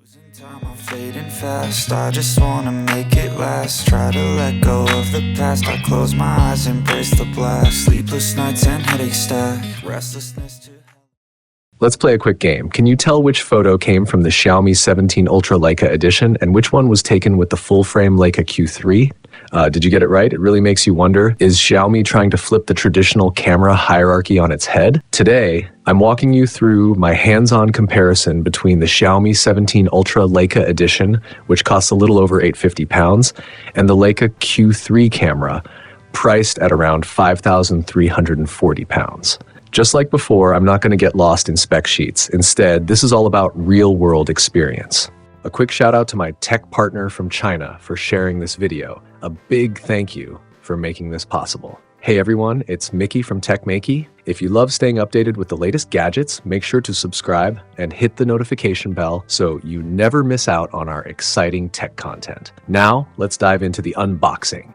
Losing time, I'm fading fast. I just wanna make it last. Try to let go of the past. I close my eyes, embrace the blast. Sleepless nights and headaches stack. Restlessness too. Let's play a quick game. Can you tell which photo came from the Xiaomi 17 Ultra Leica Edition and which one was taken with the full-frame Leica Q3? Did you get it right? It really makes you wonder, is Xiaomi trying to flip the traditional camera hierarchy on its head? Today, I'm walking you through my hands-on comparison between the Xiaomi 17 Ultra Leica Edition, which costs a little over £850, and the Leica Q3 camera, priced at around £5,340. Just like before, I'm not going to get lost in spec sheets. Instead, this is all about real-world experience. A quick shout out to my tech partner from China for sharing this video. A big thank you for making this possible. Hey everyone, it's Maiky from techmaiky. If you love staying updated with the latest gadgets, make sure to subscribe and hit the notification bell so you never miss out on our exciting tech content. Now, let's dive into the unboxing.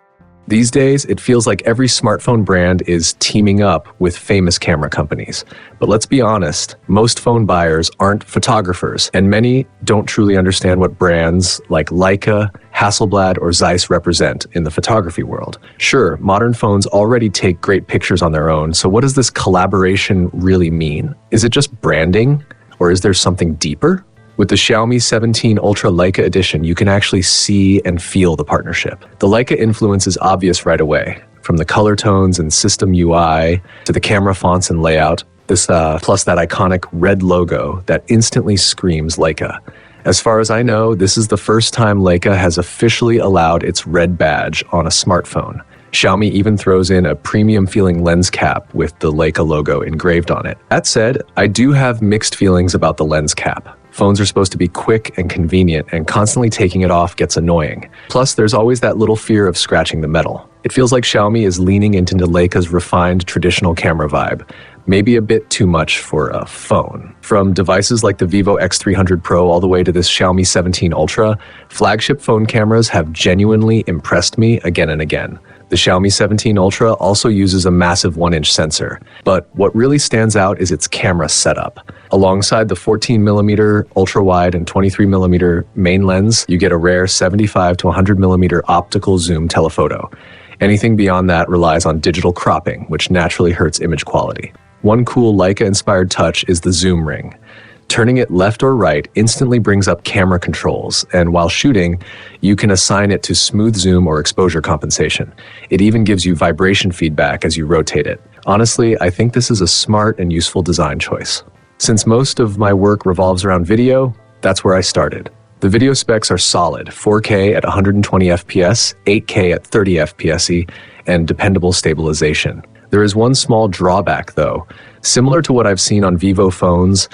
These days, it feels like every smartphone brand is teaming up with famous camera companies. But let's be honest, most phone buyers aren't photographers, and many don't truly understand what brands like Leica, Hasselblad, or Zeiss represent in the photography world. Sure, modern phones already take great pictures on their own, so what does this collaboration really mean? Is it just branding, or is there something deeper? With the Xiaomi 17 Ultra Leica Edition, you can actually see and feel the partnership. The Leica influence is obvious right away, from the color tones and system UI to the camera fonts and layout, plus that iconic red logo that instantly screams Leica. As far as I know, this is the first time Leica has officially allowed its red badge on a smartphone. Xiaomi even throws in a premium-feeling lens cap with the Leica logo engraved on it. That said, I do have mixed feelings about the lens cap. Phones are supposed to be quick and convenient, and constantly taking it off gets annoying. Plus, there's always that little fear of scratching the metal. It feels like Xiaomi is leaning into Leica's refined traditional camera vibe, maybe a bit too much for a phone. From devices like the Vivo X300 Pro all the way to this Xiaomi 17 Ultra, flagship phone cameras have genuinely impressed me again and again. The Xiaomi 17 Ultra also uses a massive 1-inch sensor, but what really stands out is its camera setup. Alongside the 14mm ultra-wide and 23mm main lens, you get a rare 75 to 100mm optical zoom telephoto. Anything beyond that relies on digital cropping, which naturally hurts image quality. One cool Leica-inspired touch is the zoom ring. Turning it left or right instantly brings up camera controls, and while shooting, you can assign it to smooth zoom or exposure compensation. It even gives you vibration feedback as you rotate it. Honestly, I think this is a smart and useful design choice. Since most of my work revolves around video, that's where I started. The video specs are solid: 4K at 120 FPS, 8K at 30 FPS, and dependable stabilization. There is one small drawback though. Similar to what I've seen on Vivo phones,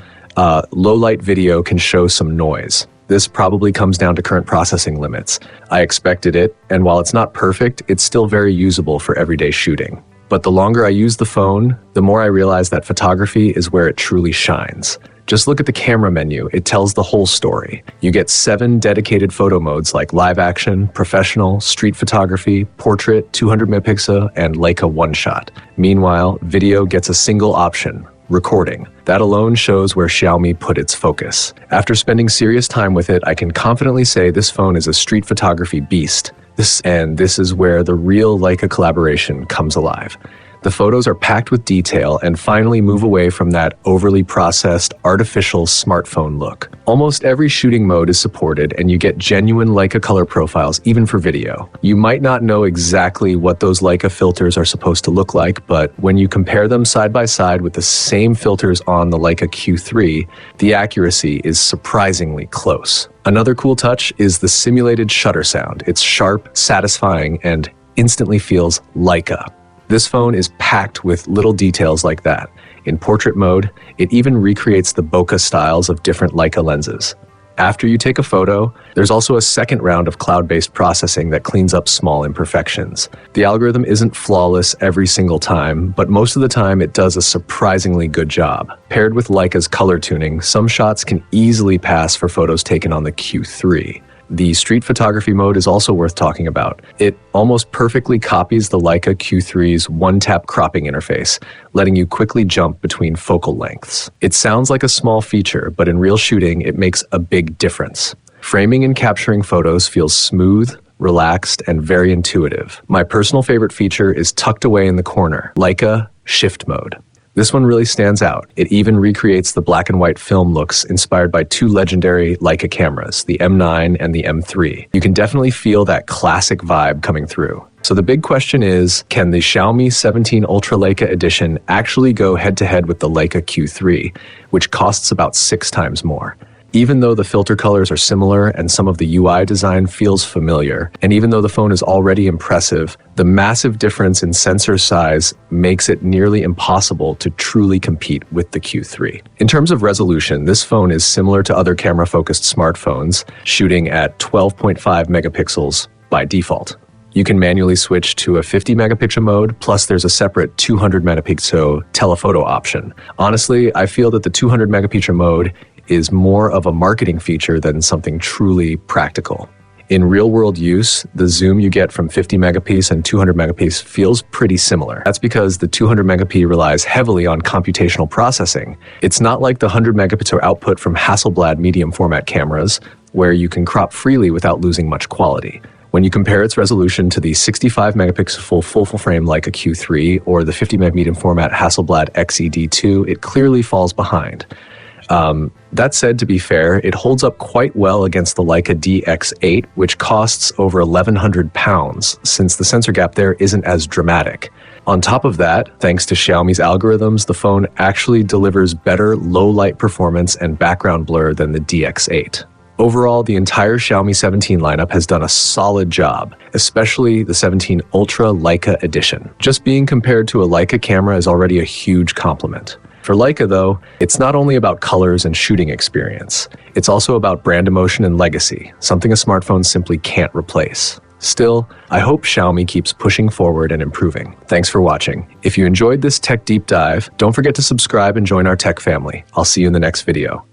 low-light video can show some noise. This probably comes down to current processing limits. I expected it, and while it's not perfect, it's still very usable for everyday shooting. But the longer I use the phone, the more I realize that photography is where it truly shines. Just look at the camera menu, it tells the whole story. You get 7 dedicated photo modes like live action, professional, street photography, portrait, 200 megapixel, and Leica one-shot. Meanwhile, video gets a single option: recording. That alone shows where Xiaomi put its focus. After spending serious time with it, I can confidently say this phone is a street photography beast. This is where the real Leica collaboration comes alive. The photos are packed with detail and finally move away from that overly processed, artificial smartphone look. Almost every shooting mode is supported, and you get genuine Leica color profiles even for video. You might not know exactly what those Leica filters are supposed to look like, but when you compare them side by side with the same filters on the Leica Q3, the accuracy is surprisingly close. Another cool touch is the simulated shutter sound. It's sharp, satisfying, and instantly feels Leica. This phone is packed with little details like that. In portrait mode, it even recreates the bokeh styles of different Leica lenses. After you take a photo, there's also a second round of cloud-based processing that cleans up small imperfections. The algorithm isn't flawless every single time, but most of the time it does a surprisingly good job. Paired with Leica's color tuning, some shots can easily pass for photos taken on the Q3. The street photography mode is also worth talking about. It almost perfectly copies the Leica Q3's one-tap cropping interface, letting you quickly jump between focal lengths. It sounds like a small feature, but in real shooting, it makes a big difference. Framing and capturing photos feels smooth, relaxed, and very intuitive. My personal favorite feature is tucked away in the corner, Leica Shift Mode. This one really stands out. It even recreates the black and white film looks inspired by two legendary Leica cameras, the M9 and the M3. You can definitely feel that classic vibe coming through. So the big question is, can the Xiaomi 17 Ultra Leica Edition actually go head-to-head with the Leica Q3, which costs about 6 times more? Even though the filter colors are similar and some of the UI design feels familiar, and even though the phone is already impressive, the massive difference in sensor size makes it nearly impossible to truly compete with the Q3. In terms of resolution, this phone is similar to other camera-focused smartphones, shooting at 12.5 megapixels by default. You can manually switch to a 50 megapixel mode, plus there's a separate 200 megapixel telephoto option. Honestly, I feel that the 200 megapixel mode is more of a marketing feature than something truly practical. In real-world use, the zoom you get from 50 megapixel and 200 megapixel feels pretty similar. That's because the 200 megapixel relies heavily on computational processing. It's not like the 100 megapixel output from Hasselblad medium format cameras, where you can crop freely without losing much quality. When you compare its resolution to the 65 megapixel full frame Leica Q3 or the 50 meg medium format Hasselblad XED2, it clearly falls behind. That said, to be fair, it holds up quite well against the Leica DX8, which costs over £1,100, since the sensor gap there isn't as dramatic. On top of that, thanks to Xiaomi's algorithms, the phone actually delivers better low-light performance and background blur than the DX8. Overall, the entire Xiaomi 17 lineup has done a solid job, especially the 17 Ultra Leica Edition. Just being compared to a Leica camera is already a huge compliment. For Leica, though, it's not only about colors and shooting experience. It's also about brand emotion and legacy, something a smartphone simply can't replace. Still, I hope Xiaomi keeps pushing forward and improving. Thanks for watching. If you enjoyed this tech deep dive, don't forget to subscribe and join our tech family. I'll see you in the next video.